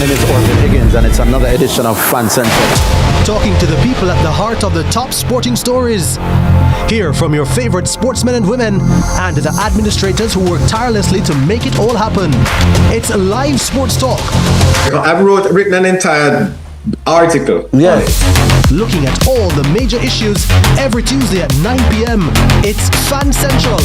name is Orville Higgins, and it's another edition of Fan Central. Talking to the people at the heart of the top sporting stories. Hear from your favorite sportsmen and women and the administrators who work tirelessly to make it all happen. It's live sports talk. I've written an entire article. Yeah. Looking at all the major issues every Tuesday at 9 p.m. It's Fan Central.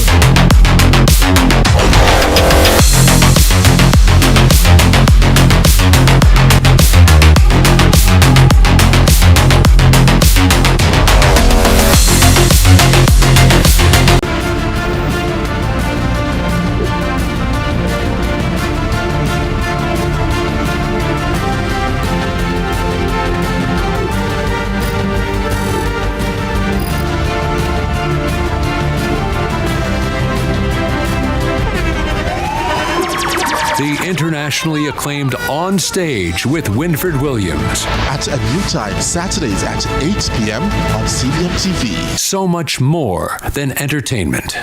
The internationally acclaimed On Stage with Winford Williams. At a new time, Saturdays at 8 p.m. on CVMTV. So much more than entertainment.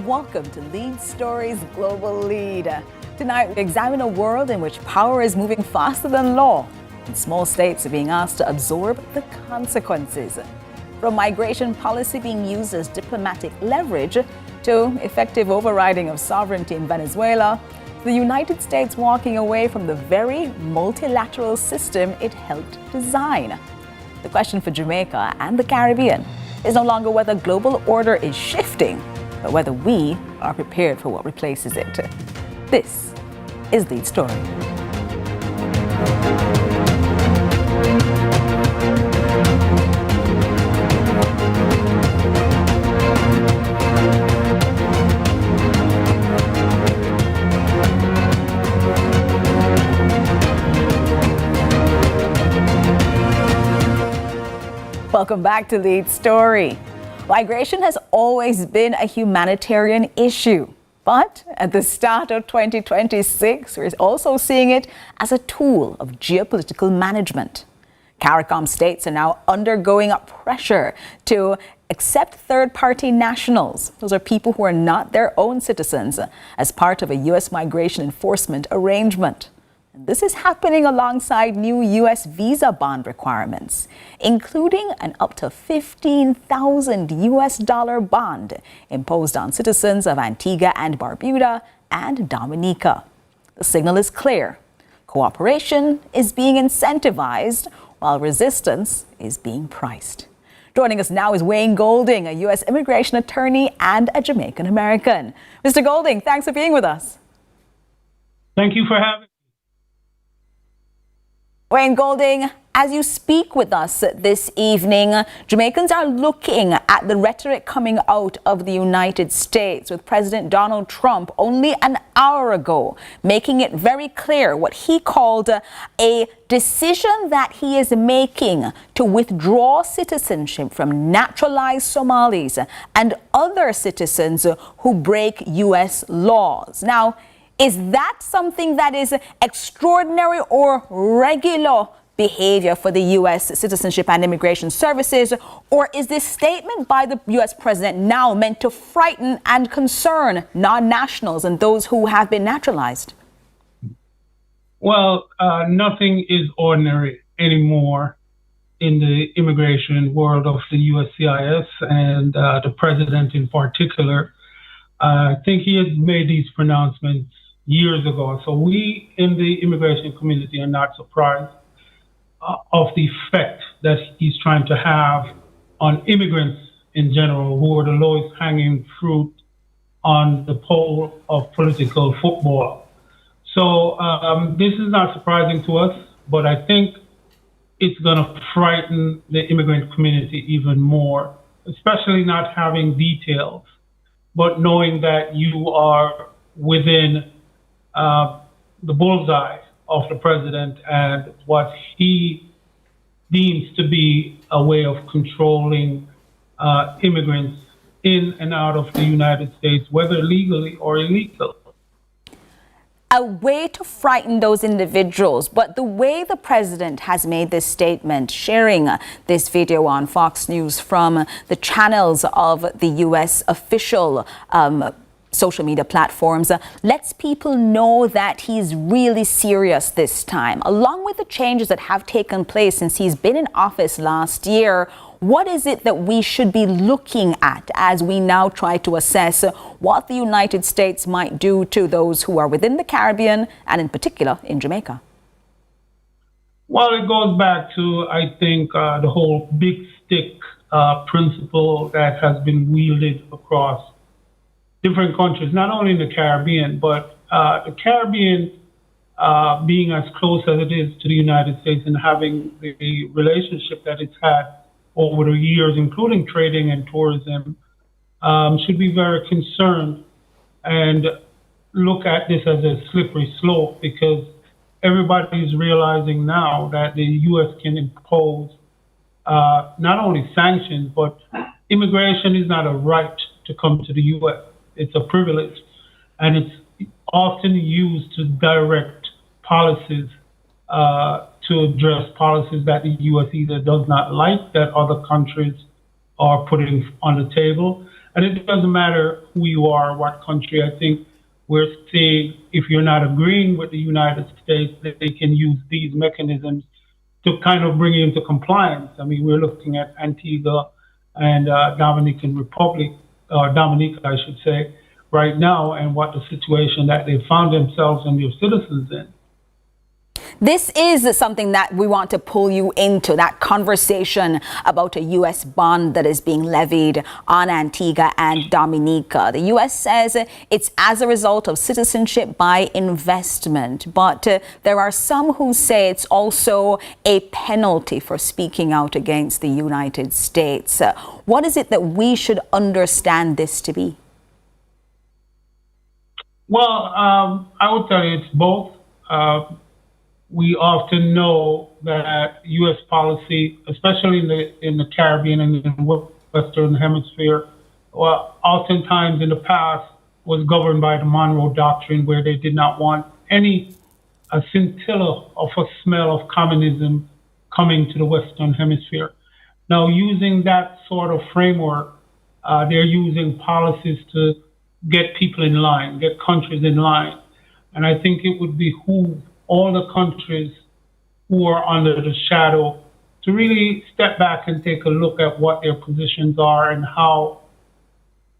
Welcome to Lead Stories Global Lead. Tonight, we examine a world in which power is moving faster than law, and small states are being asked to absorb the consequences. From migration policy being used as diplomatic leverage to effective overriding of sovereignty in Venezuela, the United States walking away from the very multilateral system it helped design. The question for Jamaica and the Caribbean is no longer whether global order is shifting, but whether we are prepared for what replaces it. This is Lead Story. Welcome back to Lead Story. Migration has always been a humanitarian issue, but at the start of 2026, we're also seeing it as a tool of geopolitical management. CARICOM states are now undergoing a pressure to accept third-party nationals. Those are people who are not their own citizens as part of a U.S. migration enforcement arrangement. This is happening alongside new U.S. visa bond requirements, including an up to $15,000 US bond imposed on citizens of Antigua and Barbuda and Dominica. The signal is clear. Cooperation is being incentivized while resistance is being priced. Joining us now is Wayne Golding, a U.S. immigration attorney and a Jamaican American. Mr. Golding, thanks for being with us. Thank you for having me. Wayne Golding, as you speak with us this evening, Jamaicans are looking at the rhetoric coming out of the United States, with President Donald Trump only an hour ago making it very clear what he called a decision that he is making to withdraw citizenship from naturalized Somalis and other citizens who break U.S. laws. Now, is that something that is extraordinary or regular behavior for the U.S. Citizenship and Immigration Services, or is this statement by the U.S. president now meant to frighten and concern non-nationals and those who have been naturalized? Well, nothing is ordinary anymore in the immigration world of the USCIS and the president in particular. I think he has made these pronouncements years ago. So we in the immigration community are not surprised of the effect that he's trying to have on immigrants in general, who are the lowest hanging fruit on the pole of political football. So this is not surprising to us, but I think it's going to frighten the immigrant community even more, especially not having details, but knowing that you are within the bullseye of the president and what he deems to be a way of controlling immigrants in and out of the United States, whether legally or illegal. A way to frighten those individuals. But the way the president has made this statement, sharing this video on Fox News from the channels of the U.S. official social media platforms, lets people know that he's really serious this time. Along with the changes that have taken place since he's been in office last year, what is it that we should be looking at as we now try to assess what the United States might do to those who are within the Caribbean and in particular in Jamaica? Well, it goes back to, I think, the whole big stick principle that has been wielded across different countries, not only in the Caribbean, but the Caribbean being as close as it is to the United States and having the relationship that it's had over the years, including trading and tourism, should be very concerned and look at this as a slippery slope, because everybody is realizing now that the U.S. can impose not only sanctions, but immigration is not a right to come to the U.S. It's a privilege, and it's often used to direct policies to address policies that the U.S. either does not like, that other countries are putting on the table. And it doesn't matter who you are, what country. I think we're seeing, if you're not agreeing with the United States, that they can use these mechanisms to kind of bring you into compliance. I mean, we're looking at Antigua and Dominican Republic, or Dominica, I should say, right now, and what the situation that they found themselves and their citizens in. This is something that we want to pull you into, that conversation about a U.S. bond that is being levied on Antigua and Dominica. The U.S. says it's as a result of citizenship by investment, but there are some who say it's also a penalty for speaking out against the United States. What is it that we should understand this to be? Well, I would tell you it's both. We often know that U.S. policy, especially in the Caribbean and in the Western Hemisphere, oftentimes in the past was governed by the Monroe Doctrine, where they did not want a scintilla of a smell of communism coming to the Western Hemisphere. Now, using that sort of framework, they're using policies to get people in line, get countries in line. And I think it would behoove all the countries who are under the shadow to really step back and take a look at what their positions are and how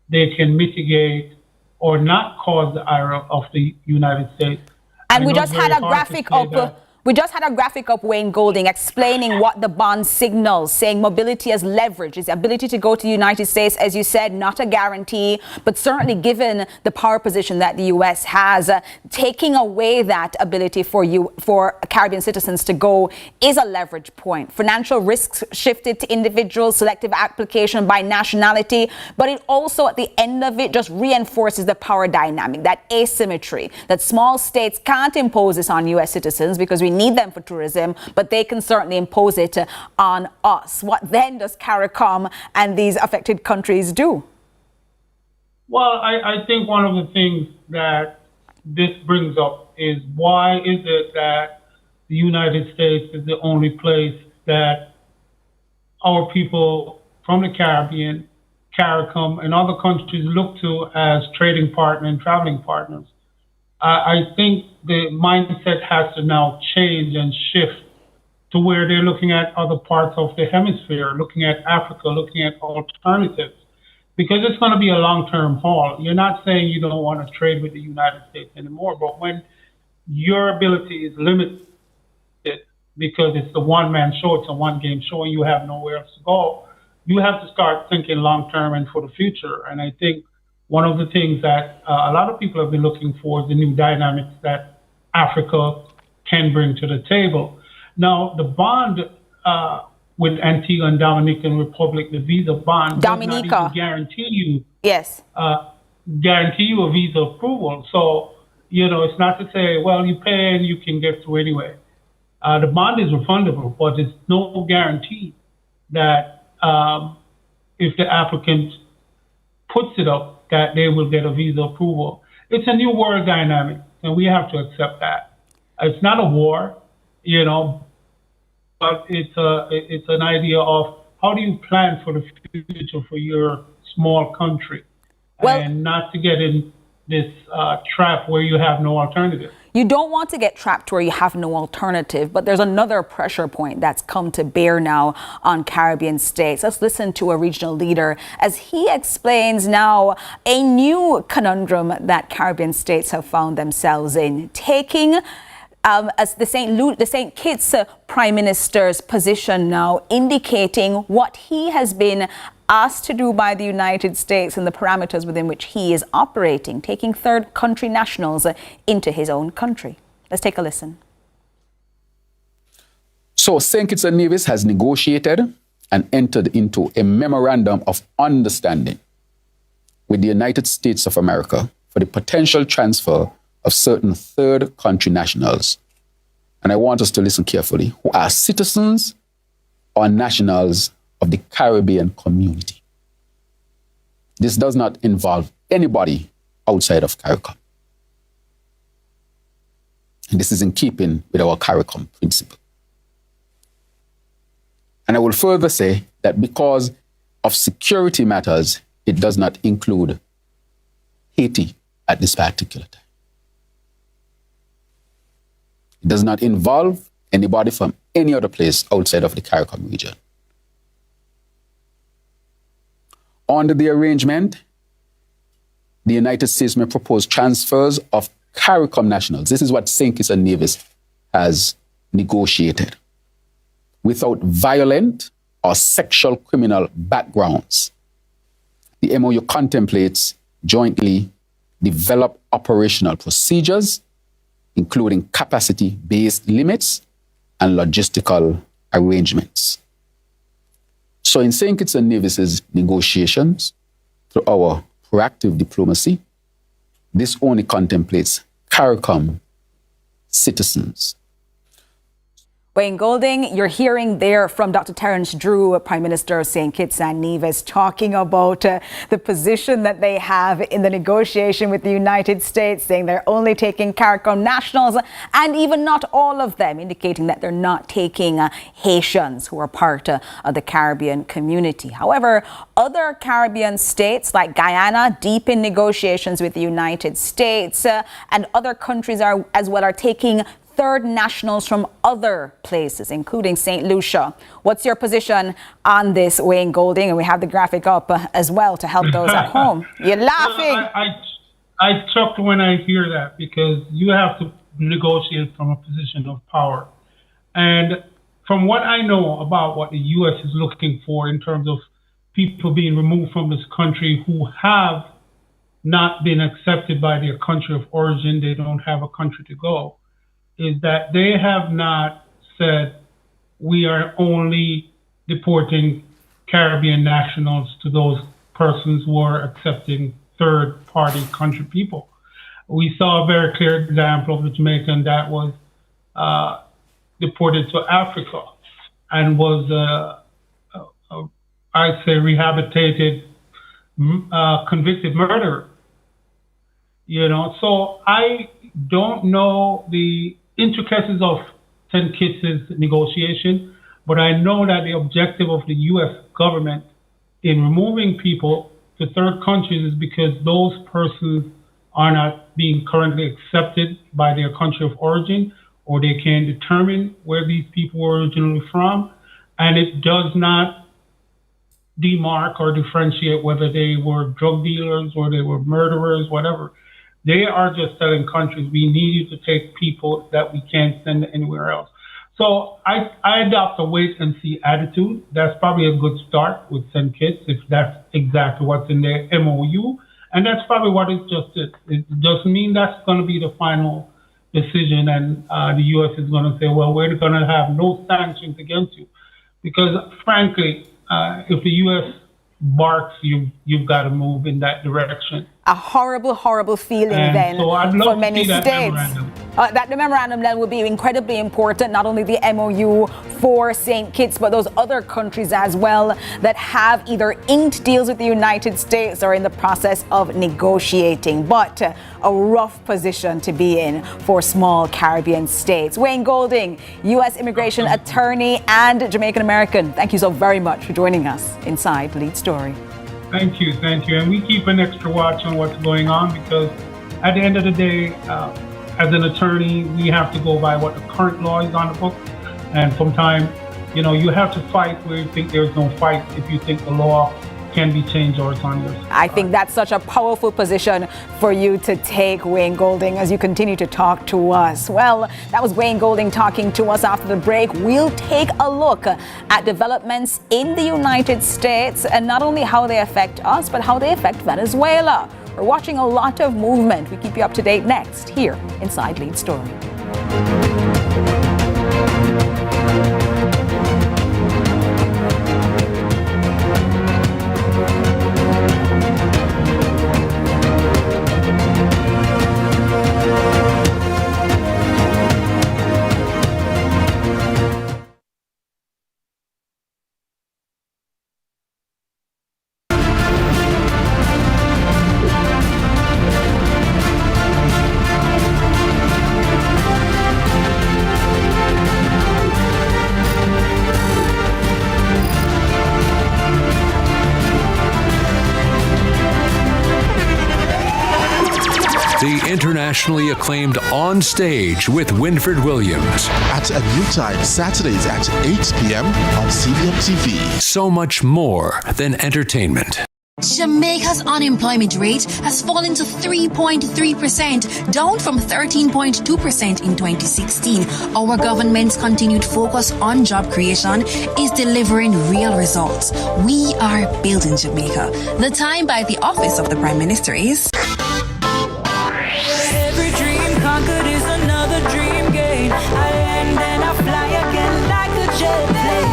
they can mitigate or not cause the ire of the United States. And we just had a graphic up. We just had a graphic up, Wayne Golding, explaining what the bond signals, saying mobility as leverage, is the ability to go to the United States, as you said, not a guarantee, but certainly given the power position that the U.S. has, taking away that ability for Caribbean citizens to go is a leverage point. Financial risks shifted to individuals, selective application by nationality, but it also, at the end of it, just reinforces the power dynamic, that asymmetry, that small states can't impose this on U.S. citizens because we need them for tourism, but they can certainly impose it on us. What then does CARICOM and these affected countries do? Well, I think one of the things that this brings up is, why is it that the United States is the only place that our people from the Caribbean, CARICOM, and other countries look to as trading partner and traveling partners? I think the mindset has to now change and shift to where they're looking at other parts of the hemisphere, looking at Africa, looking at alternatives, because it's going to be a long-term haul. You're not saying you don't want to trade with the United States anymore, but when your ability is limited because it's the one-man show, it's a one-game show, and you have nowhere else to go, you have to start thinking long-term and for the future. And I think one of the things that a lot of people have been looking for is the new dynamics that Africa can bring to the table. Now, the bond with Antigua and Dominican Republic, the visa bond, does not even guarantee you, guarantee you a visa approval. So, you know, it's not to say, well, you pay and you can get through anyway. The bond is refundable, but it's no guarantee that if the applicant puts it up, that they will get a visa approval. It's a new world dynamic, and we have to accept that. It's not a war, you know, but it's an idea of how do you plan for the future for your small country, and not to get in this trap where you have no alternative. You don't want to get trapped where you have no alternative, but there's another pressure point that's come to bear now on Caribbean states. Let's listen to a regional leader as he explains now a new conundrum that Caribbean states have found themselves in, taking as the St. Kitts Prime Minister's position now, indicating what he has been asked to do by the United States and the parameters within which he is operating, taking third country nationals into his own country. Let's take a listen. So St. Kitts and Nevis has negotiated and entered into a memorandum of understanding with the United States of America for the potential transfer of certain third country nationals. And I want us to listen carefully, who are citizens or nationals of the Caribbean community. This does not involve anybody outside of CARICOM. And this is in keeping with our CARICOM principle. And I will further say that because of security matters, it does not include Haiti at this particular time. It does not involve anybody from any other place outside of the CARICOM region. Under the arrangement, the United States may propose transfers of CARICOM nationals. This is what St. Kitts and Nevis has negotiated, without violent or sexual criminal backgrounds. The MOU contemplates jointly develop operational procedures, including capacity-based limits and logistical arrangements. So in St. Kitts and Nevis's negotiations, through our proactive diplomacy, this only contemplates CARICOM citizens. Wayne Golding, you're hearing there from Dr. Terence Drew, Prime Minister of St. Kitts and Nevis, talking about the position that they have in the negotiation with the United States, saying they're only taking CARICOM nationals, and even not all of them, indicating that they're not taking Haitians who are part of the Caribbean community. However, other Caribbean states like Guyana, deep in negotiations with the United States, and other countries as well are taking third nationals from other places, including St. Lucia. What's your position on this, Wayne Golding? And we have the graphic up as well to help those at home. You're laughing. I chuckle when I hear that, because you have to negotiate from a position of power. And from what I know about what the U.S. is looking for in terms of people being removed from this country who have not been accepted by their country of origin, they don't have a country to go, is that they have not said we are only deporting Caribbean nationals to those persons who are accepting third-party country people. We saw a very clear example of a Jamaican that was deported to Africa and was, I'd say, rehabilitated, convicted murderer. You know, so I don't know the intricacies of St. Kitts' negotiation, but I know that the objective of the U.S. government in removing people to third countries is because those persons are not being currently accepted by their country of origin, or they can't determine where these people were originally from, and it does not demark or differentiate whether they were drug dealers or they were murderers, whatever. They are just telling countries, we need you to take people that we can't send anywhere else. So I adopt a wait and see attitude. That's probably a good start with St. Kitts, if that's exactly what's in their MOU. And that's probably what it just is. It doesn't mean that's going to be the final decision and the U.S. is going to say, well, we're going to have no sanctions against you. Because frankly, if the U.S. barks, you've got to move in that direction. A horrible, horrible feeling and then so I'd love for many to see that states. memorandum. That the memorandum then will be incredibly important, not only the MOU for St. Kitts, but those other countries as well that have either inked deals with the United States or in the process of negotiating. But a rough position to be in for small Caribbean states. Wayne Golding, U.S. immigration attorney and Jamaican American, thank you so very much for joining us inside Lead Story. Thank you. And we keep an extra watch on what's going on because at the end of the day, as an attorney, we have to go by what the current law is on the book. And sometimes, you have to fight where you think there's no fight if you think the law can be changed or it's on your side. I think that's such a powerful position for you to take, Wayne Golding, as you continue to talk to us. Well, that was Wayne Golding talking to us after the break. We'll take a look at developments in the United States and not only how they affect us, but how they affect Venezuela. We're watching a lot of movement. We keep you up to date next here inside Lead Story. The internationally acclaimed On Stage with Winfred Williams. At a new time, Saturdays at 8 p.m. on CVMTV. So much more than entertainment. Jamaica's unemployment rate has fallen to 3.3%, down from 13.2% in 2016. Our government's continued focus on job creation is delivering real results. We are building Jamaica. The time by the Office of the Prime Minister is... Every dream conquered is another dream gained. I land and I fly again like a jet plane.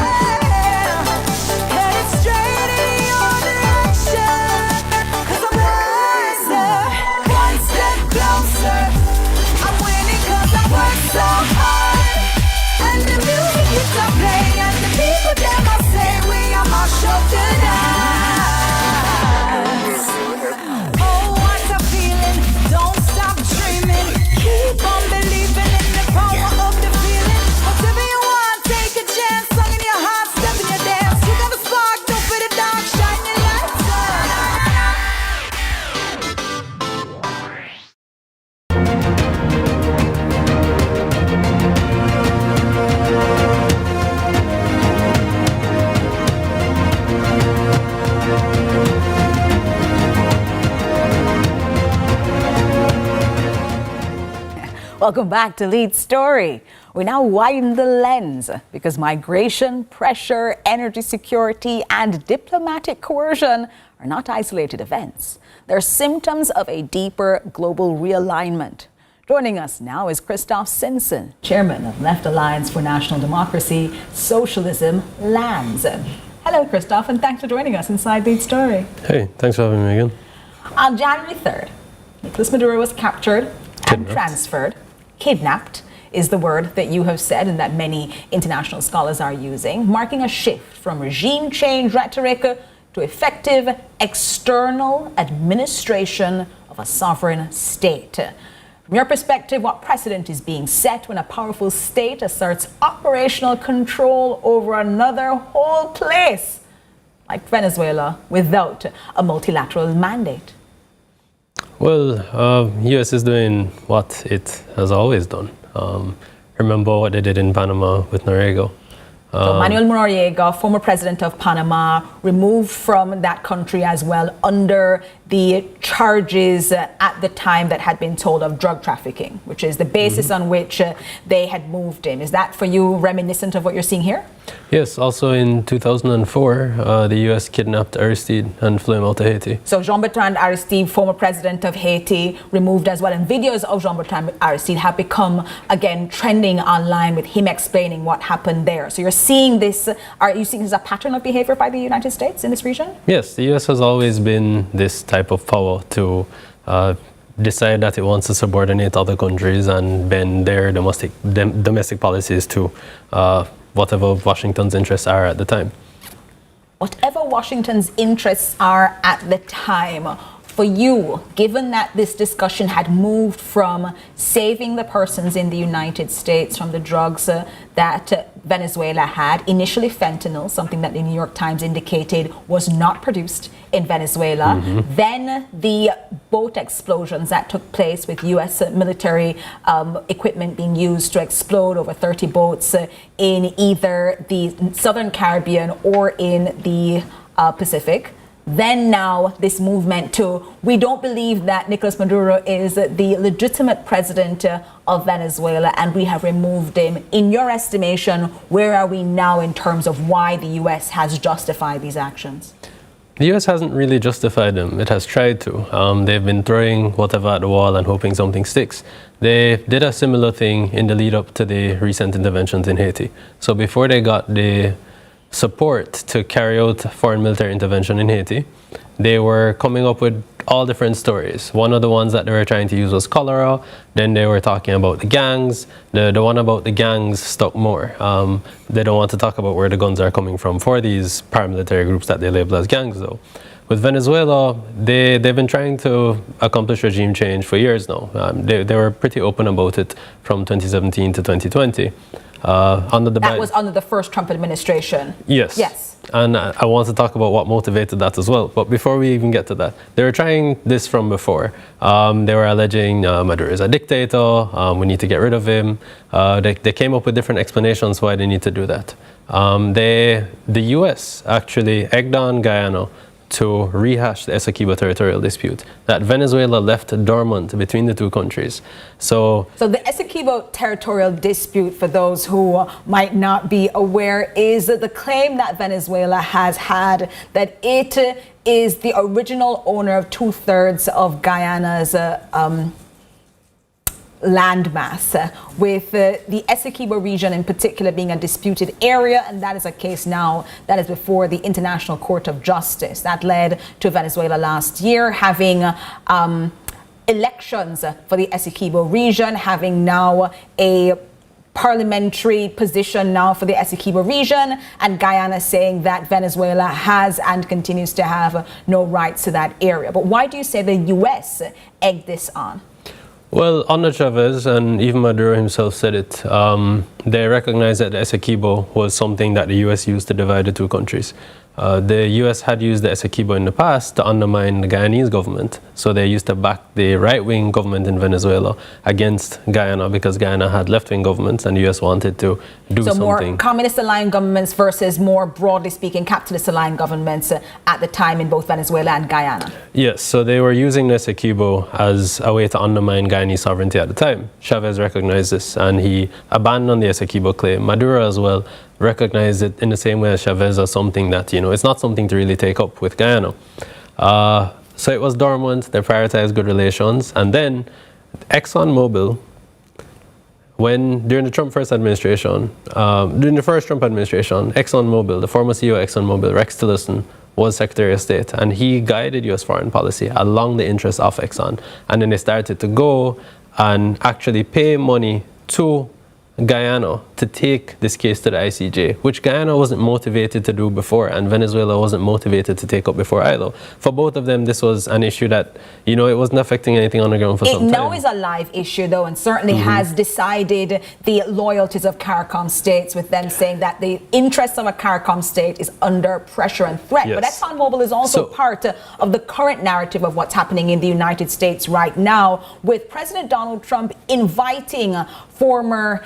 Headed straight in your direction. 'Cause I'm wiser, one step closer. I'm winning 'cause I work so hard. And the music hits I play, and the people them I say we are my show tonight. Keep on believing in the power of the feeling. Whatever you want, take a chance. Song in your heart, step in your dance. You got the spark, don't fit the dark, shine your lights Welcome back to Lead Story. We now widen the lens because migration, pressure, energy security, and diplomatic coercion are not isolated events. They're symptoms of a deeper global realignment. Joining us now is Christoph Simpson, chairman of Left Alliance for National Democracy, Socialism, Lands. Hello, Christoph, and thanks for joining us inside Lead Story. Hey, thanks for having me again. On January 3rd, Nicolas Maduro was captured and transferred. Kidnapped is the word that you have said and that many international scholars are using, marking a shift from regime change rhetoric to effective external administration of a sovereign state. From your perspective, what precedent is being set when a powerful state asserts operational control over another whole place, like Venezuela, without a multilateral mandate? Well, U.S. is doing what it has always done. Remember what they did in Panama with Noriega. So Manuel Noriega, former president of Panama, removed from that country as well under the charges at the time that had been told of drug trafficking, which is the basis on which they had moved him. Is that for you reminiscent of what you're seeing here? Yes, also in 2004, the U.S. kidnapped Aristide and flew him out to Haiti. So Jean-Bertrand Aristide, former president of Haiti, removed as well. And videos of Jean-Bertrand Aristide have become, again, trending online with him explaining what happened there. So you're seeing this, are you seeing this as a pattern of behavior by the United States in this region? Yes, the U.S. has always been this type of power to decide that it wants to subordinate other countries and bend their domestic policies to whatever Washington's interests are at the time. Whatever Washington's interests are at the time, for you, given that this discussion had moved from saving the persons in the United States from the drugs that Venezuela had, initially fentanyl, something that the New York Times indicated was not produced in Venezuela, then the boat explosions that took place with U.S. military equipment being used to explode over 30 boats in either the Southern Caribbean or in the Pacific. Then now this movement to, we don't believe that Nicolas Maduro is the legitimate president of Venezuela and we have removed him. In your estimation, where are we now in terms of why the U.S. has justified these actions? The U.S. hasn't really justified them. It has tried to. They've been throwing whatever at the wall and hoping something sticks. They did a similar thing in the lead up to the recent interventions in Haiti. So before they got the support to carry out foreign military intervention in Haiti, they were coming up with all different stories. One of the ones that they were trying to use was cholera. Then they were talking about the gangs. The one about the gangs stuck more. They don't want to talk about where the guns are coming from for these paramilitary groups that they label as gangs, though. With Venezuela, they've been trying to accomplish regime change for years now. They were pretty open about it from 2017 to 2020. That was under the first Trump administration. Yes. Yes. And I want to talk about what motivated that as well. But before we even get to that, they were trying this from before. They were alleging Maduro is a dictator. We need to get rid of him. They came up with different explanations why they need to do that. The U.S. actually egged on Guyana to rehash the Essequibo territorial dispute that Venezuela left dormant between the two countries. So the Essequibo territorial dispute, for those who might not be aware, is the claim that Venezuela has had that it is the original owner of 2/3 of Guyana's landmass, with the Essequibo region in particular being a disputed area, and that is a case now that is before the International Court of Justice. That led to Venezuela last year having elections for the Essequibo region, having now a parliamentary position now for the Essequibo region, and Guyana saying that Venezuela has and continues to have no rights to that area. But why do you say the U.S. egged this on? Well, under Chavez, and even Maduro himself said it, they recognized that the Essequibo was something that the U.S. used to divide the two countries. The U.S. had used the Essequibo in the past to undermine the Guyanese government. So they used to back the right-wing government in Venezuela against Guyana because Guyana had left-wing governments and the U.S. wanted to do something. So more communist-aligned governments versus more broadly speaking capitalist-aligned governments at the time in both Venezuela and Guyana. Yes, so they were using the Essequibo as a way to undermine Guyanese sovereignty at the time. Chavez recognized this and he abandoned the Essequibo claim. Maduro as well recognized it in the same way as Chavez as something that, it's not something to really take up with Guyana. So it was dormant, they prioritized good relations, and then ExxonMobil, during the Trump first administration, during the first Trump administration, ExxonMobil, the former CEO of ExxonMobil, Rex Tillerson, was Secretary of State, and he guided U.S. foreign policy along the interests of Exxon. And then they started to go and actually pay money to Guyana to take this case to the ICJ, which Guyana wasn't motivated to do before, and Venezuela wasn't motivated to take up before either. For both of them, this was an issue that, it wasn't affecting anything on the ground for some time. It now is a live issue, though, and certainly has decided the loyalties of CARICOM states, with them saying that the interests of a CARICOM state is under pressure and threat. Yes. But ExxonMobil is also part of the current narrative of what's happening in the United States right now, with President Donald Trump inviting former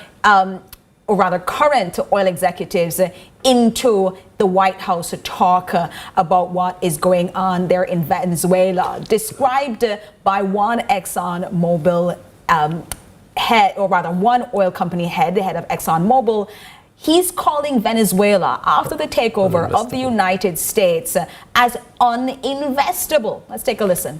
or rather current oil executives into the White House to talk about what is going on there in Venezuela. Described by one ExxonMobil head, or rather one oil company head, the head of ExxonMobil, he's calling Venezuela, after the takeover of the United States, as uninvestable. Let's take a listen.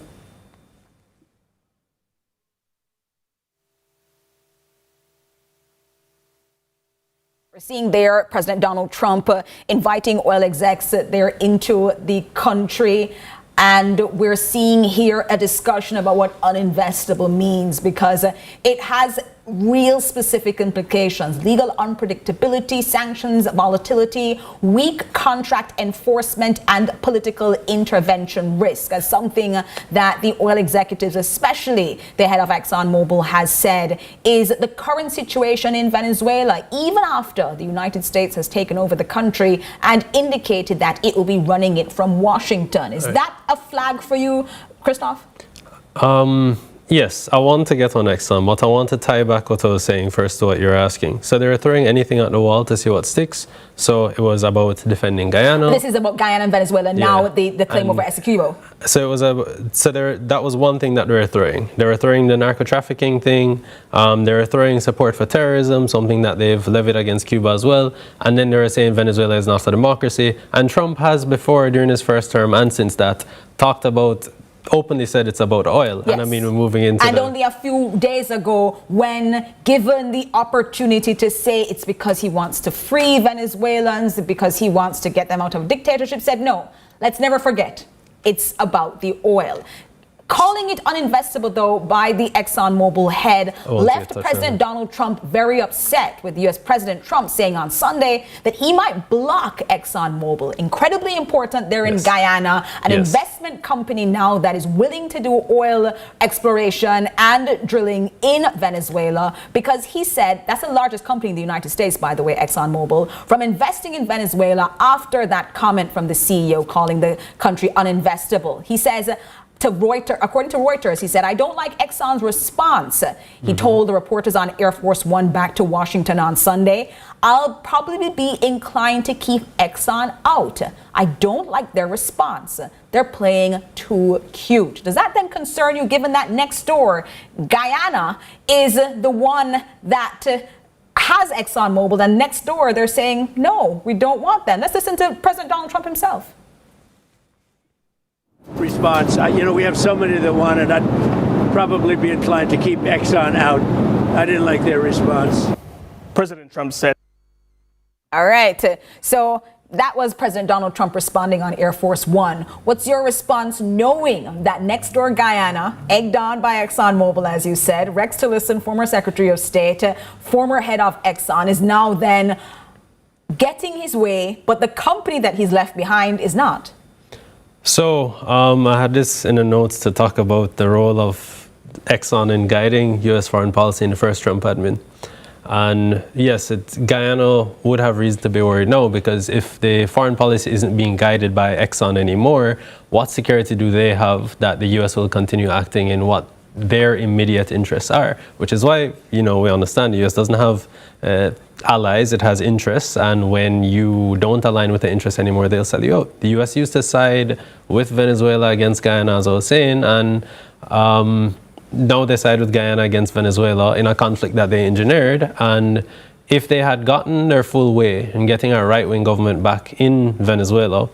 We're seeing there President Donald Trump inviting oil execs there into the country. And we're seeing here a discussion about what uninvestable means, because it has real specific implications: legal unpredictability, sanctions, volatility, weak contract enforcement, and political intervention risk, as something that the oil executives, especially the head of ExxonMobil, has said is the current situation in Venezuela, even after the United States has taken over the country and indicated that it will be running it from Washington. Is that a flag for you, Christoph? Yes, I want to get on Exxon, but I want to tie back what I was saying first to what you're asking. So they were throwing anything at the wall to see what sticks. So it was about defending Guyana. This is about Guyana and Venezuela, now the claim over Essequibo. So it was that was one thing that they were throwing. They were throwing the narco-trafficking thing. They were throwing support for terrorism, something that they've levied against Cuba as well. And then they were saying Venezuela is not a democracy. And Trump has before, during his first term and since that, talked about, openly said it's about oil. Yes. And I mean, we're moving into And only a few days ago, when given the opportunity to say it's because he wants to free Venezuelans, because he wants to get them out of dictatorship, said no, let's never forget, it's about the oil. Calling it uninvestable, though, by the ExxonMobil head left President Donald Trump very upset, with U.S. President Trump saying on Sunday that he might block ExxonMobil, incredibly important there in Guyana, an investment company now that is willing to do oil exploration and drilling in Venezuela, because he said that's the largest company in the United States, by the way, ExxonMobil, from investing in Venezuela after that comment from the CEO calling the country uninvestable. He says, according to Reuters, he said, I don't like Exxon's response. He told the reporters on Air Force One back to Washington on Sunday, I'll probably be inclined to keep Exxon out. I don't like their response. They're playing too cute. Does that then concern you, given that next door, Guyana is the one that has ExxonMobil, and next door they're saying, no, we don't want them? Let's listen to President Donald Trump himself. Response. We have so many that want it. I'd probably be inclined to keep Exxon out. I didn't like their response. President Trump said. All right. So that was President Donald Trump responding on Air Force One. What's your response, knowing that next door Guyana, egged on by ExxonMobil, as you said, Rex Tillerson, former Secretary of State, former head of Exxon, is now then getting his way, but the company that he's left behind is not? So I had this in the notes to talk about the role of Exxon in guiding U.S. foreign policy in the first Trump admin. And yes, Guyana would have reason to be worried now, because if the foreign policy isn't being guided by Exxon anymore, what security do they have that the U.S. will continue acting in what their immediate interests are? Which is why, we understand the U.S. doesn't have allies, it has interests, and when you don't align with the interests anymore, they'll sell you out. The U.S. used to side with Venezuela against Guyana, as I was saying, and now they side with Guyana against Venezuela in a conflict that they engineered. And if they had gotten their full way in getting a right-wing government back in Venezuela,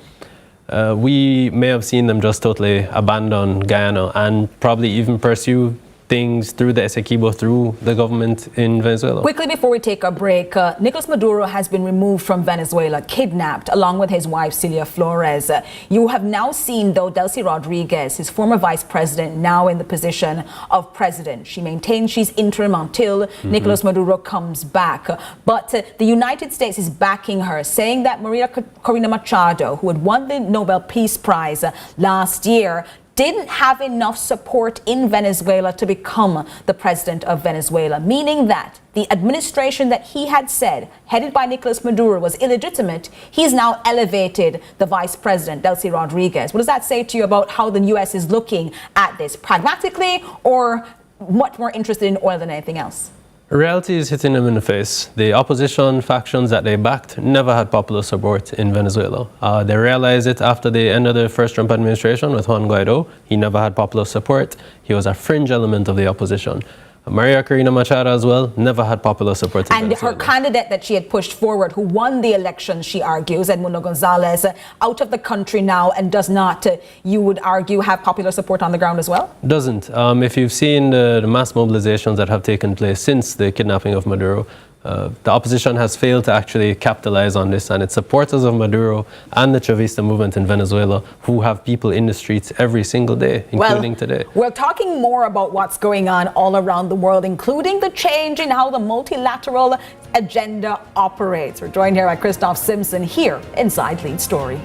we may have seen them just totally abandon Guyana and probably even pursue things through the Essequibo, through the government in Venezuela. Quickly before we take a break, Nicolas Maduro has been removed from Venezuela, kidnapped, along with his wife, Celia Flores. You have now seen, though, Delcy Rodriguez, his former vice president, now in the position of president. She maintains she's interim until Nicolas Maduro comes back. But the United States is backing her, saying that Maria Corina Machado, who had won the Nobel Peace Prize last year, didn't have enough support in Venezuela to become the president of Venezuela, meaning that the administration that he had said, headed by Nicolas Maduro, was illegitimate. He's now elevated the vice president, Delcy Rodriguez. What does that say to you about how the U.S. is looking at this, pragmatically or much more interested in oil than anything else? Reality is hitting them in the face. The opposition factions that they backed never had popular support in Venezuela. They realized it after the end of the first Trump administration with Juan Guaido. He never had popular support. He was a fringe element of the opposition. Maria Corina Machado as well never had popular support in Venezuela. Her candidate that she had pushed forward, who won the election, she argues, Edmundo Gonzalez, out of the country now and does not, you would argue, have popular support on the ground as well? Doesn't. If you've seen the mass mobilizations that have taken place since the kidnapping of Maduro, The opposition has failed to actually capitalize on this, and it's supporters of Maduro and the Chavista movement in Venezuela who have people in the streets every single day, including today. We're talking more about what's going on all around the world, including the change in how the multilateral agenda operates. We're joined here by Christoph Simpson here inside Lead Story.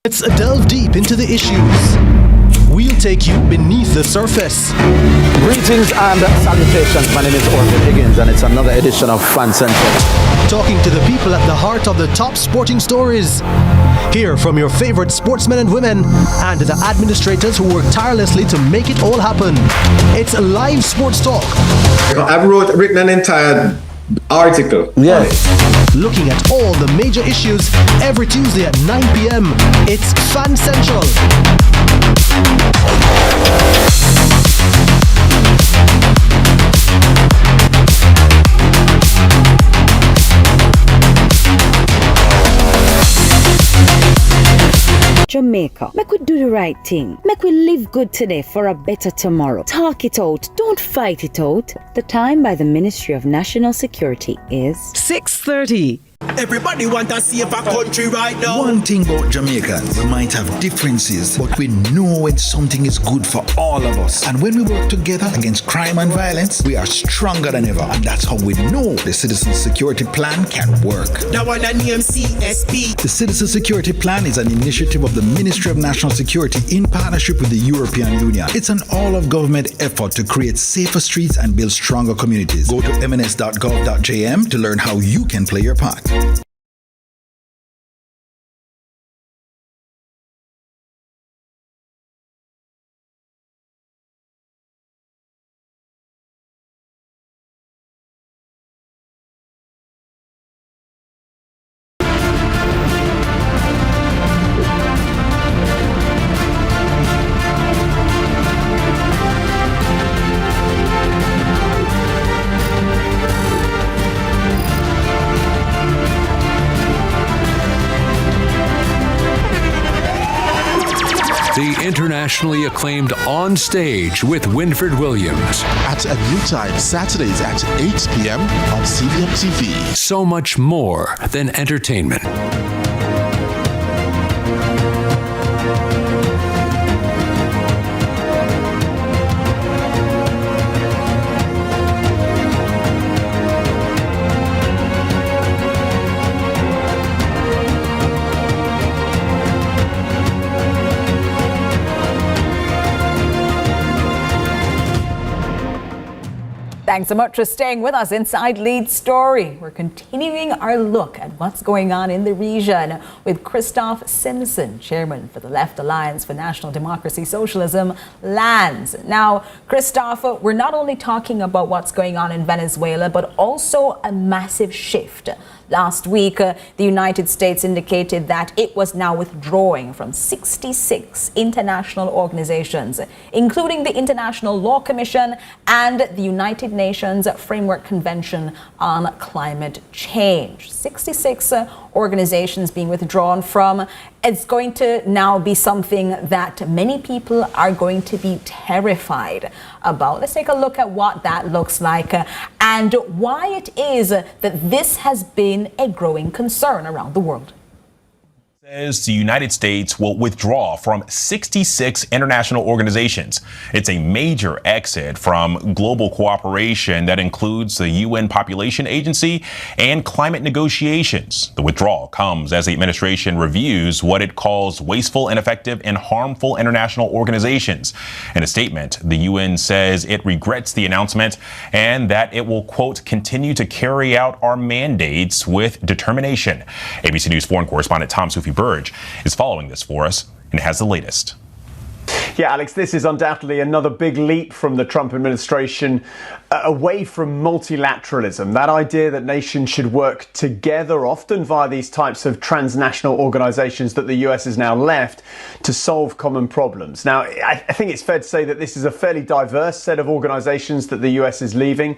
Let's delve deep into the issues. We'll take you beneath the surface. Greetings and salutations. My name is Orville Higgins, and it's another edition of Fan Central. Talking to the people at the heart of the top sporting stories. Hear from your favorite sportsmen and women and the administrators who work tirelessly to make it all happen. It's live sports talk. I've written an entire article. Yeah. Looking at all the major issues every Tuesday at 9 p.m. It's Fan Central. Jamaica, make we do the right thing. Make we live good today for a better tomorrow. Talk it out. Don't fight it out. The time by the Ministry of National Security is 6:30. Everybody want to see if a country right now. One thing about Jamaicans, we might have differences, but we know when something is good for all of us. And when we work together against crime and violence, we are stronger than ever. And that's how we know the Citizen Security Plan can work. That one that name CSP. The Citizen Security Plan is an initiative of the Ministry of National Security in partnership with the European Union. It's an all-of-government effort to create safer streets and build stronger communities. Go to mns.gov.jm to learn how you can play your part. The internationally acclaimed On Stage with Winfred Williams. At a new time, Saturdays at 8 p.m. on CVMTV. So much more than entertainment. Thanks so much for staying with us inside Lead Story. We're continuing our look at what's going on in the region with Christoph Simpson, chairman for the Left Alliance for National Democracy Socialism, LANS. Now, Christoph, we're not only talking about what's going on in Venezuela, but also a massive shift. Last week, the United States indicated that it was now withdrawing from 66 international organizations, including the International Law Commission and the United Nations Framework Convention on Climate Change. 66 organizations being withdrawn from. It's going to now be something that many people are going to be terrified about. Let's take a look at what that looks like and why it is that this has been a growing concern around the world. Says the United States will withdraw from 66 international organizations. It's a major exit from global cooperation that includes the UN Population Agency and climate negotiations. The withdrawal comes as the administration reviews what it calls wasteful, ineffective, and harmful international organizations. In a statement, the UN says it regrets the announcement and that it will, quote, continue to carry out our mandates with determination. ABC News foreign correspondent Tom Sufi Burge is following this for us and has the latest. Yeah, Alex, this is undoubtedly another big leap from the Trump administration away from multilateralism, that idea that nations should work together, often via these types of transnational organizations that the US has now left, to solve common problems. Now, I think it's fair to say that this is a fairly diverse set of organizations that the US is leaving.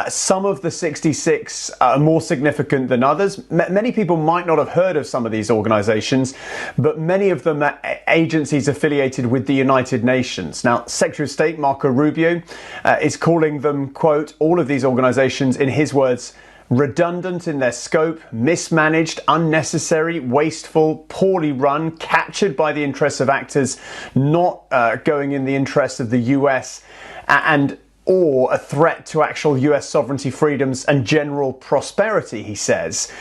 Some of the 66 are more significant than others. Many people might not have heard of some of these organizations, but many of them are agencies affiliated with the United Nations. Now, Secretary of State Marco Rubio is calling them, quote, all of these organizations, in his words, redundant in their scope, mismanaged, unnecessary, wasteful, poorly run, captured by the interests of actors not going in the interests of the US, and or a threat to actual US sovereignty, freedoms and general prosperity, he says.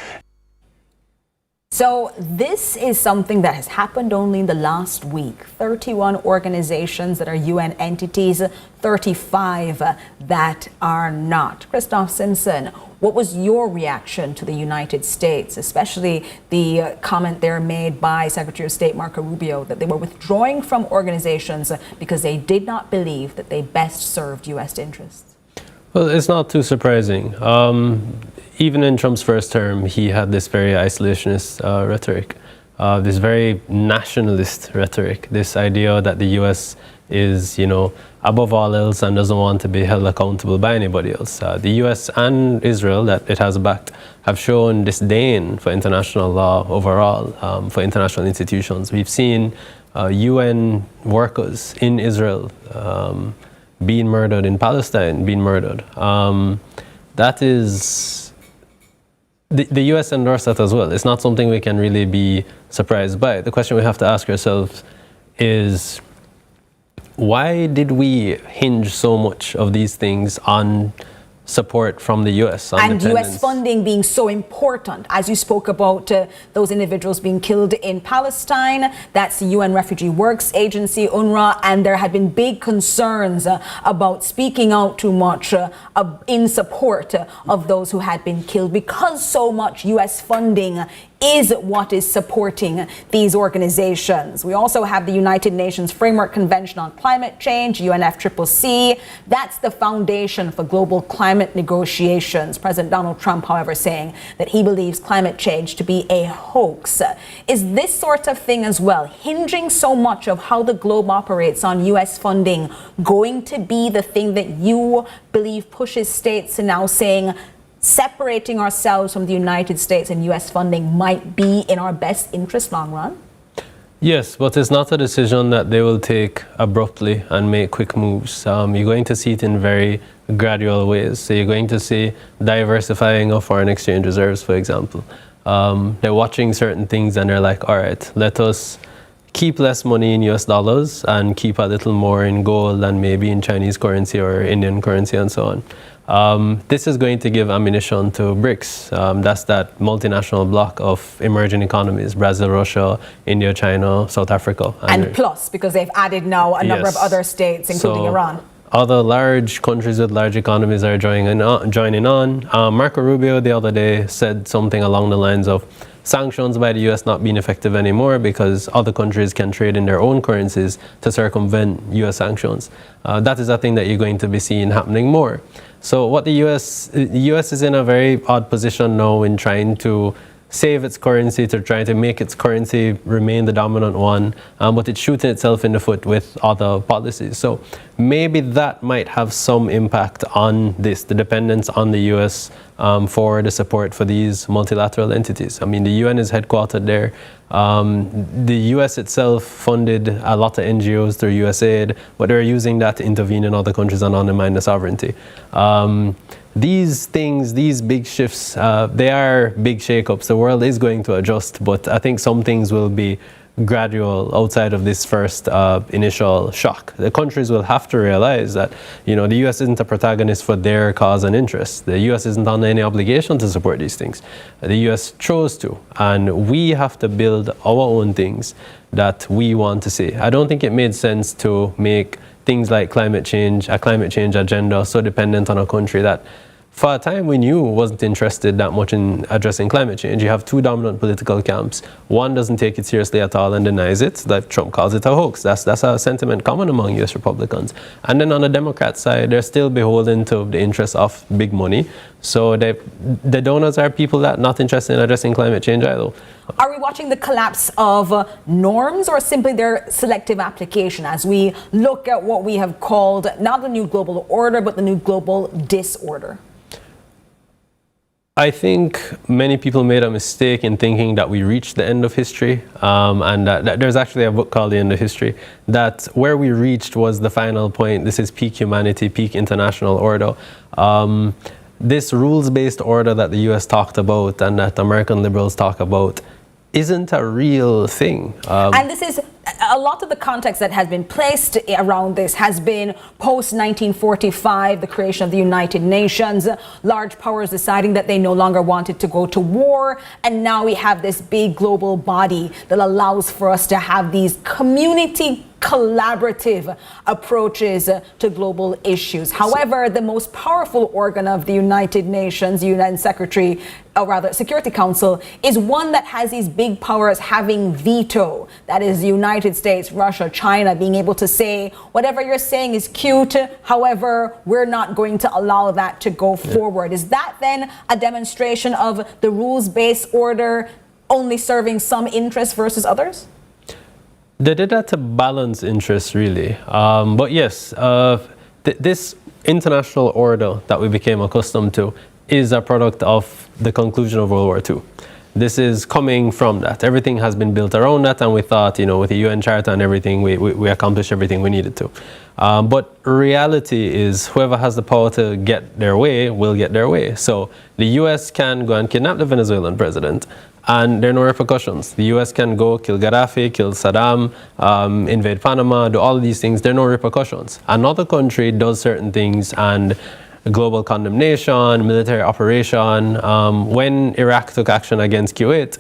So this is something that has happened only in the last week. 31 organizations that are UN entities, 35 that are not. Christoph Simpson, what was your reaction to the United States, especially the comment there made by Secretary of State Marco Rubio that they were withdrawing from organizations because they did not believe that they best served US interests? Well, it's not too surprising. Even in Trump's first term, he had this very isolationist rhetoric, this very nationalist rhetoric, this idea that the U.S. is, above all else and doesn't want to be held accountable by anybody else. The U.S. and Israel, that it has backed, have shown disdain for international law overall, for international institutions. We've seen UN workers in Israel being murdered, in Palestine being murdered. That is... The U.S. endorsed that as well. It's not something we can really be surprised by. The question we have to ask ourselves is, why did we hinge so much of these things on support from the U.S. And U.S. funding being so important, as you spoke about those individuals being killed in Palestine. That's the UN Refugee Works Agency, UNRWA, and there had been big concerns about speaking out too much in support of those who had been killed, because so much U.S. funding is what is supporting these organizations. We also have the United Nations Framework Convention on Climate Change, UNFCCC. That's the foundation for global climate negotiations. President Donald Trump, however, saying that he believes climate change to be a hoax. Is this sort of thing as well, hinging so much of how the globe operates on U.S. funding, going to be the thing that you believe pushes states to now saying, separating ourselves from the United States and U.S. funding might be in our best interest long run? Yes, but it's not a decision that they will take abruptly and make quick moves. You're going to see it in very gradual ways. So you're going to see diversifying of foreign exchange reserves, for example. They're watching certain things and they're like, all right, let us keep less money in US dollars and keep a little more in gold and maybe in Chinese currency or Indian currency and so on. This is going to give ammunition to BRICS. That's that multinational bloc of emerging economies, Brazil, Russia, India, China, South Africa. And plus, because they've added now a number of other states, including Iran. Other large countries with large economies are joining on. Marco Rubio the other day said something along the lines of sanctions by the US not being effective anymore because other countries can trade in their own currencies to circumvent US sanctions. That is a thing that you're going to be seeing happening more. So what the US is in a very odd position now in trying to save its currency, to try to make its currency remain the dominant one, but it's shooting itself in the foot with other policies. So maybe that might have some impact on this, the dependence on the US for the support for these multilateral entities. I mean, the UN is headquartered there. The US itself funded a lot of NGOs through USAID, but they're using that to intervene in other countries and undermine the sovereignty. These things, these big shifts, they are big shakeups. The world is going to adjust, but I think some things will be gradual outside of this first initial shock. The countries will have to realize that, the US isn't a protagonist for their cause and interest. The US isn't under any obligation to support these things. The US chose to, and we have to build our own things that we want to see. I don't think it made sense to make things like climate change, a climate change agenda, so dependent on a country that for a time we knew wasn't interested that much in addressing climate change. You have two dominant political camps. One doesn't take it seriously at all and denies it. That Trump calls it a hoax. That's a sentiment common among U.S. Republicans. And then on the Democrat side, they're still beholden to the interests of big money. So the donors are people that are not interested in addressing climate change either. Are we watching the collapse of norms or simply their selective application as we look at what we have called not the new global order, but the new global disorder? I think many people made a mistake in thinking that we reached the end of history, and that there's actually a book called The End of History, that where we reached was the final point. This is peak humanity, peak international order. This rules-based order that the US talked about and that American liberals talk about isn't a real thing. And this is a lot of the context that has been placed around this has been post-1945, the creation of the United Nations, large powers deciding that they no longer wanted to go to war. And now we have this big global body that allows for us to have these community collaborative approaches to global issues. However, the most powerful organ of the United Nations, UN Secretary, or rather Security Council, is one that has these big powers having veto. That is the United States, Russia, China being able to say, whatever you're saying is cute, however, we're not going to allow that to go forward. Is that then a demonstration of the rules-based order only serving some interests versus others? They did that to balance interests, really. But yes, this international order that we became accustomed to is a product of the conclusion of World War II. This is coming from that. Everything has been built around that, and we thought, you know, with the UN Charter and everything, we accomplished everything we needed to. But reality is whoever has the power to get their way will get their way. So the US can go and kidnap the Venezuelan president, and there are no repercussions. The US can go kill Gaddafi, kill Saddam, invade Panama, do all of these things. There are no repercussions. Another country does certain things, and global condemnation, military operation. When Iraq took action against Kuwait,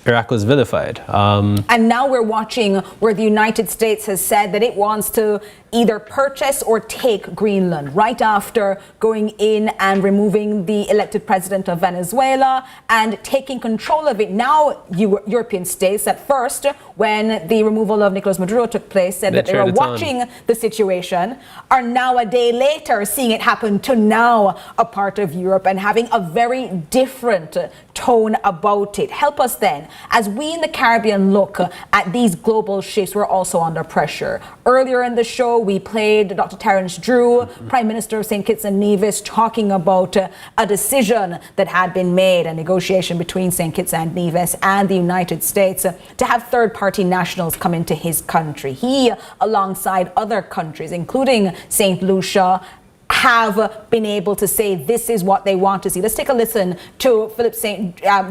Iraq was vilified. And now we're watching where the United States has said that it wants to either purchase or take Greenland right after going in and removing the elected president of Venezuela and taking control of it. Now European states at first, when the removal of Nicolas Maduro took place, said that they were watching the situation, are now a day later seeing it happen to now a part of Europe and having a very different tone about it. Help us then, as we in the Caribbean look at these global shifts, we're also under pressure. Earlier in the show, we played Dr. Terence Drew, Prime Minister of St. Kitts and Nevis, talking about a decision that had been made, a negotiation between St. Kitts and Nevis and the United States to have third-party nationals come into his country. He, alongside other countries, including St. Lucia, have been able to say this is what they want to see. Let's take a listen to Philip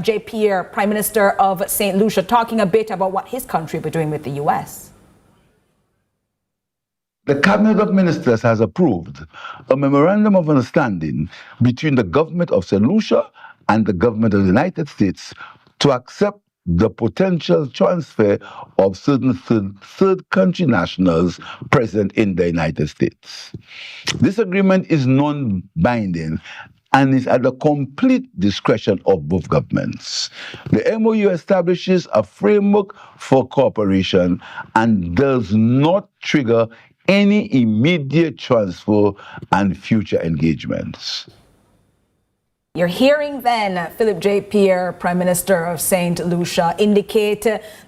J. Pierre, Prime Minister of St. Lucia, talking a bit about what his country will be doing with the U.S. The Cabinet of Ministers has approved a memorandum of understanding between the government of St. Lucia and the government of the United States to accept the potential transfer of certain third country nationals present in the United States. This agreement is non-binding and is at the complete discretion of both governments. The MOU establishes a framework for cooperation and does not trigger any immediate transfer and future engagements. You're hearing then Philip J. Pierre, Prime Minister of St. Lucia, indicate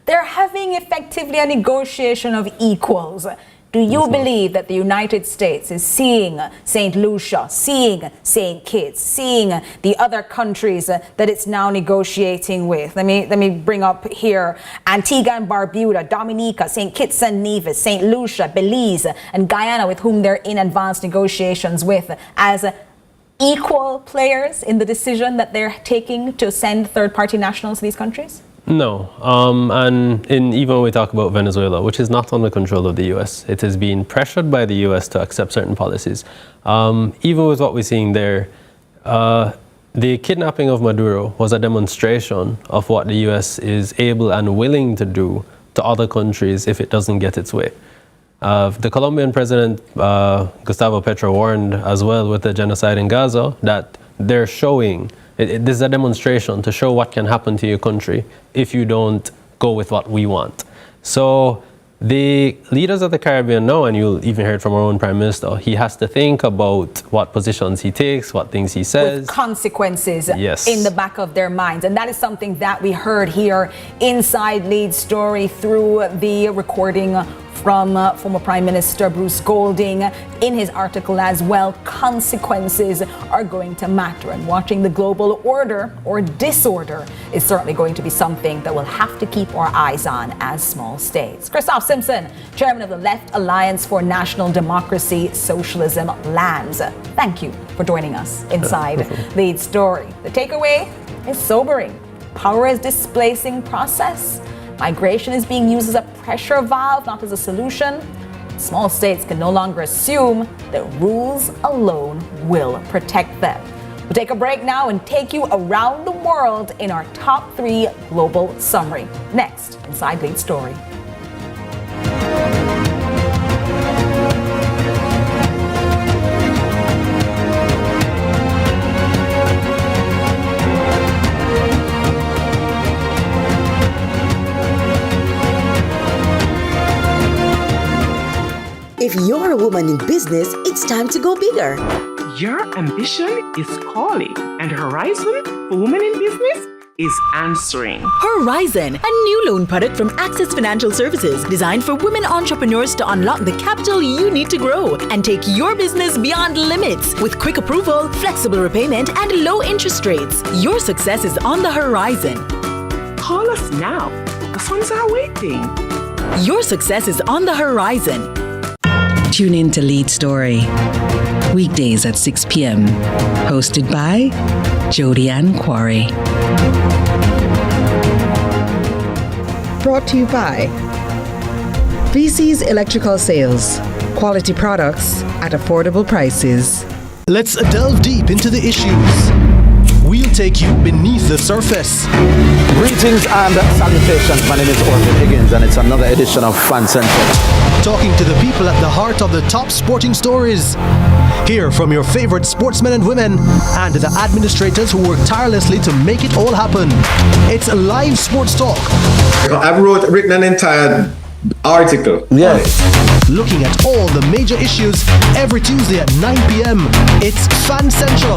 they're having effectively a negotiation of equals. Do you believe that the United States is seeing St. Lucia, seeing St. Kitts, seeing the other countries that it's now negotiating with? Let me bring up here Antigua and Barbuda, Dominica, St. Kitts and Nevis, St. Lucia, Belize, and Guyana, with whom they're in advanced negotiations with, as equal players in the decision that they're taking to send third-party nationals to these countries? No, and even when we talk about Venezuela, which is not under control of the U.S., it is being pressured by the U.S. to accept certain policies. Even with what we're seeing there, the kidnapping of Maduro was a demonstration of what the U.S. is able and willing to do to other countries if it doesn't get its way. The Colombian president, Gustavo Petro, warned as well with the genocide in Gaza that they're showing, this is a demonstration to show what can happen to your country if you don't go with what we want. So the leaders of the Caribbean know, and you'll even hear it from our own prime minister, he has to think about what positions he takes, what things he says. With consequences yes. in the back of their minds. And that is something that we heard here inside Lead Story through the recording from former Prime Minister Bruce Golding in his article as well. Consequences are going to matter, and watching the global order or disorder is certainly going to be something that we'll have to keep our eyes on as small states. Christoph Simpson, chairman of the Left Alliance for National Democracy, Socialism, Lands. Thank you for joining us inside Lead Story. The takeaway is sobering. Power is displacing process. Migration is being used as a pressure valve, not as a solution. Small states can no longer assume that rules alone will protect them. We'll take a break now and take you around the world in our top 3 global summary. Next, inside Lead Story. If you're a woman in business, it's time to go bigger. Your ambition is calling, and Horizon for Women in Business is answering. Horizon, a new loan product from Access Financial Services designed for women entrepreneurs to unlock the capital you need to grow and take your business beyond limits. With quick approval, flexible repayment, and low interest rates, your success is on the horizon. Call us now. The funds are waiting. Your success is on the horizon. Tune in to Lead Story, weekdays at 6 p.m. Hosted by Jodi-Ann Quarry. Brought to you by VC's Electrical Sales. Quality products at affordable prices. Let's delve deep into the issues. We'll take you beneath the surface. Greetings and salutations. My name is Orville Higgins, and it's another edition of Fan Central. Talking to the people at the heart of the top sporting stories. Hear from your favorite sportsmen and women and the administrators who work tirelessly to make it all happen. It's live sports talk. I've written an entire article. Yes. Looking at all the major issues every Tuesday at 9 p.m. It's Fan Central.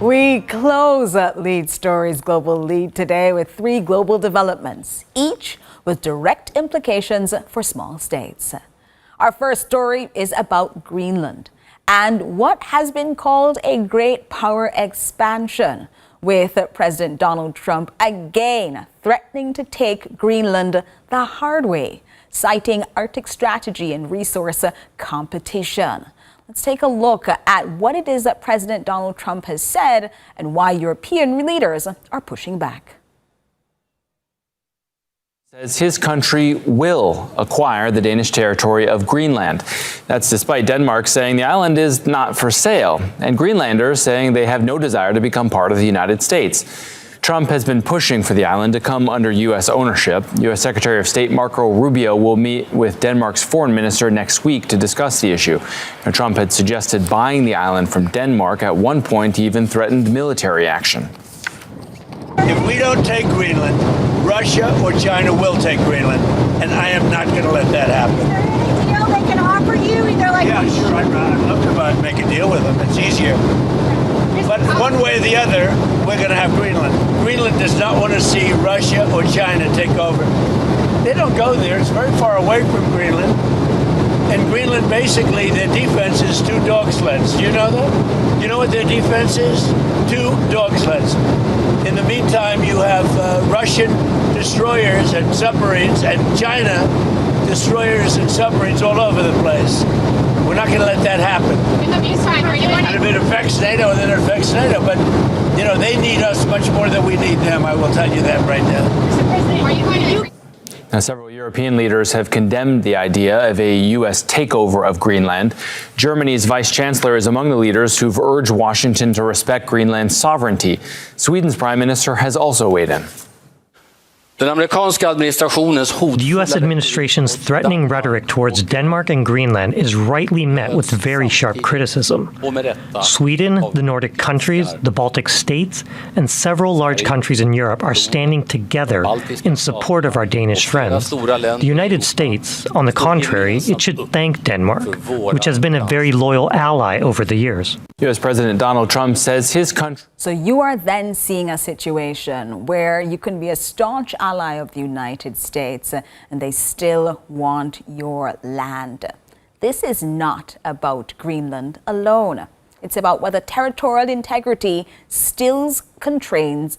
We close Lead Story's Global Lead today with 3 global developments, each with direct implications for small states. Our first story is about Greenland and what has been called a great power expansion, with President Donald Trump again threatening to take Greenland the hard way, citing Arctic strategy and resource competition. Let's take a look at what it is that President Donald Trump has said and why European leaders are pushing back. Says his country will acquire the Danish territory of Greenland. That's despite Denmark saying the island is not for sale, and Greenlanders saying they have no desire to become part of the United States. Trump has been pushing for the island to come under U.S. ownership. U.S. Secretary of State Marco Rubio will meet with Denmark's foreign minister next week to discuss the issue. Now, Trump had suggested buying the island from Denmark. At one point, he even threatened military action. If we don't take Greenland, Russia or China will take Greenland, and I am not going to let that happen. Is there any deal they can offer you? Either like yeah, sure. I'd love to make a deal with them. It's easier. But one way or the other, we're going to have Greenland. Greenland does not want to see Russia or China take over. They don't go there. It's very far away from Greenland. And Greenland, basically, their defense is 2 dog sleds. Do you know that? You know what their defense is? 2 dog sleds. In the meantime, meantime, you have Russian destroyers and submarines and China destroyers and submarines all over the place. We're not going to let that happen. And if it affects NATO, then it affects NATO. But, you know, they need us much more than we need them. I will tell you that right now. Mr. President, are you going to... Now, several European leaders have condemned the idea of a U.S. takeover of Greenland. Germany's vice chancellor is among the leaders who've urged Washington to respect Greenland's sovereignty. Sweden's prime minister has also weighed in. The U.S. administration's threatening rhetoric towards Denmark and Greenland is rightly met with very sharp criticism. Sweden, the Nordic countries, the Baltic states, and several large countries in Europe are standing together in support of our Danish friends. The United States, on the contrary, it should thank Denmark, which has been a very loyal ally over the years. U.S. President Donald Trump says his country... So you are then seeing a situation where you can be a staunch ally of the United States and they still want your land. This is not about Greenland alone. It's about whether territorial integrity still constrains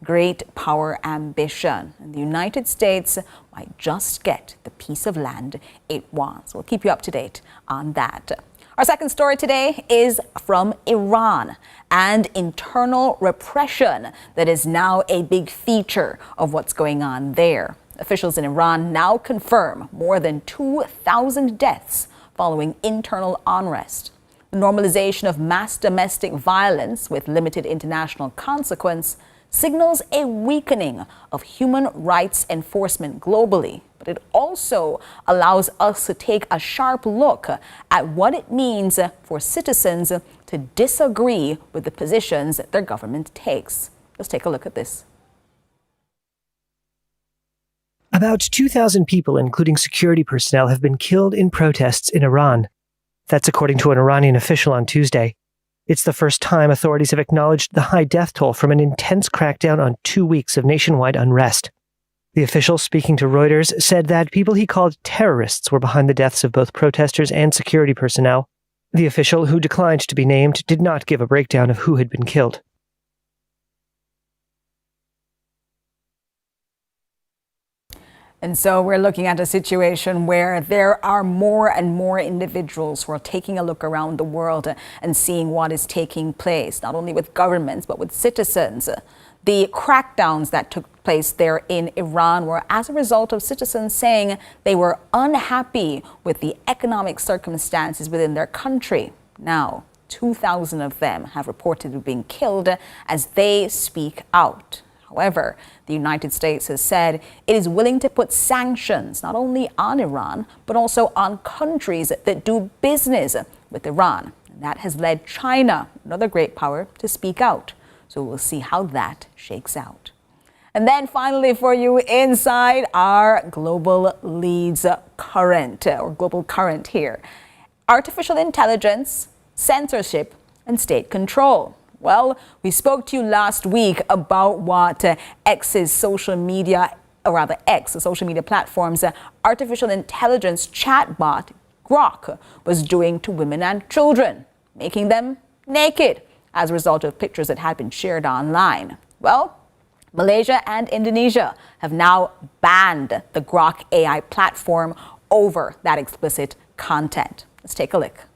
great power ambition. And the United States might just get the piece of land it wants. We'll keep you up to date on that. Our second story today is from Iran and internal repression that is now a big feature of what's going on there. Officials in Iran now confirm more than 2,000 deaths following internal unrest. The normalization of mass domestic violence with limited international consequence signals a weakening of human rights enforcement globally. But it also allows us to take a sharp look at what it means for citizens to disagree with the positions that their government takes. Let's take a look at this. About 2,000 people, including security personnel, have been killed in protests in Iran. That's according to an Iranian official on Tuesday. It's the first time authorities have acknowledged the high death toll from an intense crackdown on 2 weeks of nationwide unrest. The official, speaking to Reuters, said that people he called terrorists were behind the deaths of both protesters and security personnel. The official, who declined to be named, did not give a breakdown of who had been killed. And so we're looking at a situation where there are more and more individuals who are taking a look around the world and seeing what is taking place, not only with governments, but with citizens. The crackdowns that took place there in Iran were as a result of citizens saying they were unhappy with the economic circumstances within their country. Now, 2,000 of them have reportedly been killed as they speak out. However, the United States has said it is willing to put sanctions not only on Iran, but also on countries that do business with Iran. And that has led China, another great power, to speak out. So we'll see how that shakes out. And then finally for you inside our global leads current, or global current here. Artificial intelligence, censorship, and state control. Well, we spoke to you last week about what X's social media, or rather X, the social media platform's artificial intelligence chatbot, Grok, was doing to women and children, making them naked as a result of pictures that had been shared online. Well, Malaysia and Indonesia have now banned the Grok AI platform over that explicit content. Let's take a look.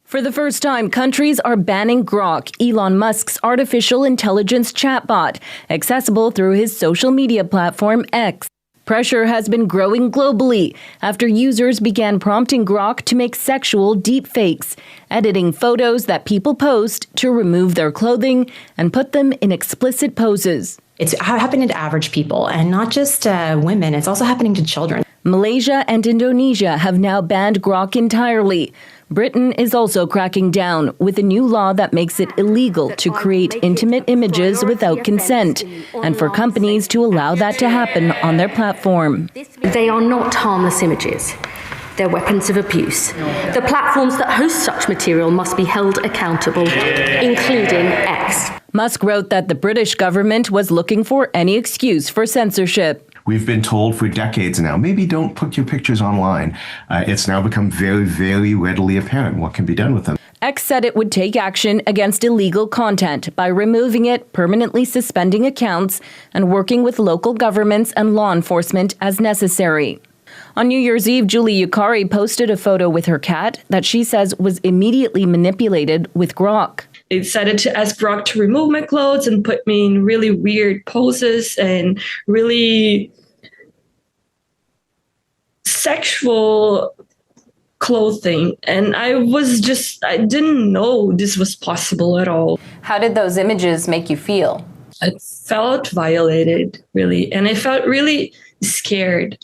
For the first time, countries are banning Grok, Elon Musk's artificial intelligence chatbot, accessible through his social media platform X. Pressure has been growing globally after users began prompting Grok to make sexual deepfakes, editing photos that people post to remove their clothing and put them in explicit poses. It's happening to average people, and not just women, it's also happening to children. Malaysia and Indonesia have now banned Grok entirely. Britain is also cracking down with a new law that makes it illegal to create intimate images without consent, and for companies to allow that to happen on their platform. They are not harmless images. They're weapons of abuse. The platforms that host such material must be held accountable, including X. Musk wrote that the British government was looking for any excuse for censorship. We've been told for decades now, maybe don't put your pictures online. It's now become very, very readily apparent what can be done with them. X said it would take action against illegal content by removing it, permanently suspending accounts, and working with local governments and law enforcement as necessary. On New Year's Eve, Julie Yukari posted a photo with her cat that she says was immediately manipulated with Grok. They decided to ask Grok to remove my clothes and put me in really weird poses and really sexual clothing. And I didn't know this was possible at all. How did those images make you feel? I felt violated, really. And I felt really scared.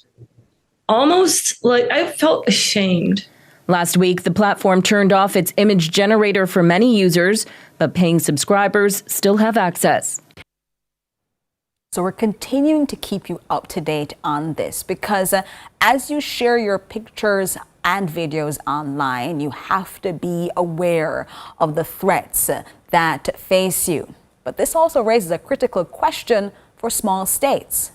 Almost like I felt ashamed. Last week, the platform turned off its image generator for many users, but paying subscribers still have access. So we're continuing to keep you up to date on this because as you share your pictures and videos online, you have to be aware of the threats that face you. But this also raises a critical question for small states.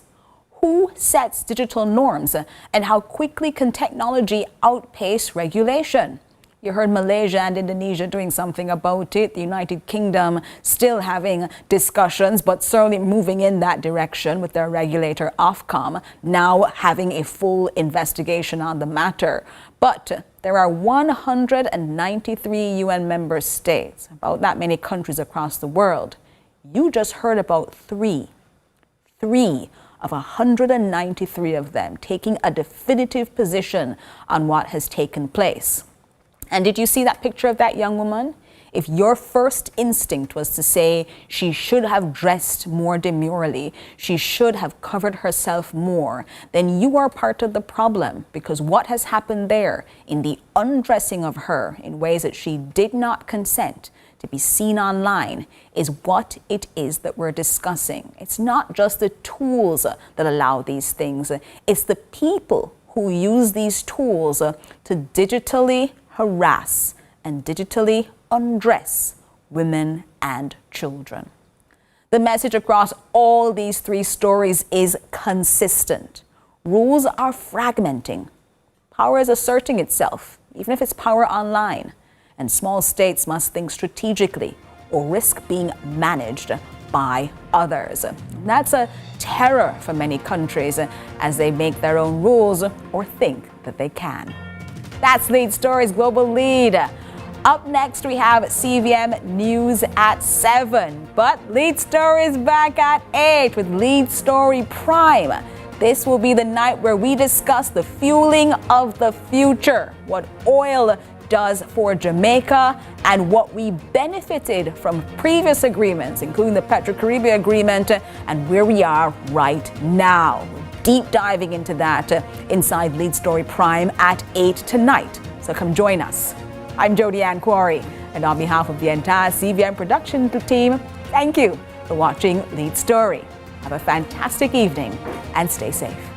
Who sets digital norms and how quickly can technology outpace regulation? You heard Malaysia and Indonesia doing something about it. The United Kingdom still having discussions, but certainly moving in that direction with their regulator Ofcom now having a full investigation on the matter. But there are 193 UN member states, about that many countries across the world. You just heard about three of 193 of them taking a definitive position on what has taken place. And did you see that picture of that young woman? If your first instinct was to say she should have dressed more demurely, she should have covered herself more, then you are part of the problem, because what has happened there in the undressing of her in ways that she did not consent to be seen online is what it is that we're discussing. It's not just the tools that allow these things, it's the people who use these tools to digitally harass and digitally undress women and children. The message across all these three stories is consistent. Rules are fragmenting. Power is asserting itself, even if it's power online. And small states must think strategically or risk being managed by others. That's a terror for many countries as they make their own rules or think that they can. That's Lead Story's Global Lead. Up next, we have CVM News at 7. But Lead Story is back at 8 with Lead Story Prime. This will be the night where we discuss the fueling of the future, what oil does for Jamaica, and what we benefited from previous agreements, including the Petro-Caribbean agreement, and where we are right now. Deep diving into that inside Lead Story Prime at 8 tonight. So come join us. I'm Jodi-Ann, and on behalf of the entire CVM production team, thank you for watching Lead Story. Have a fantastic evening and stay safe.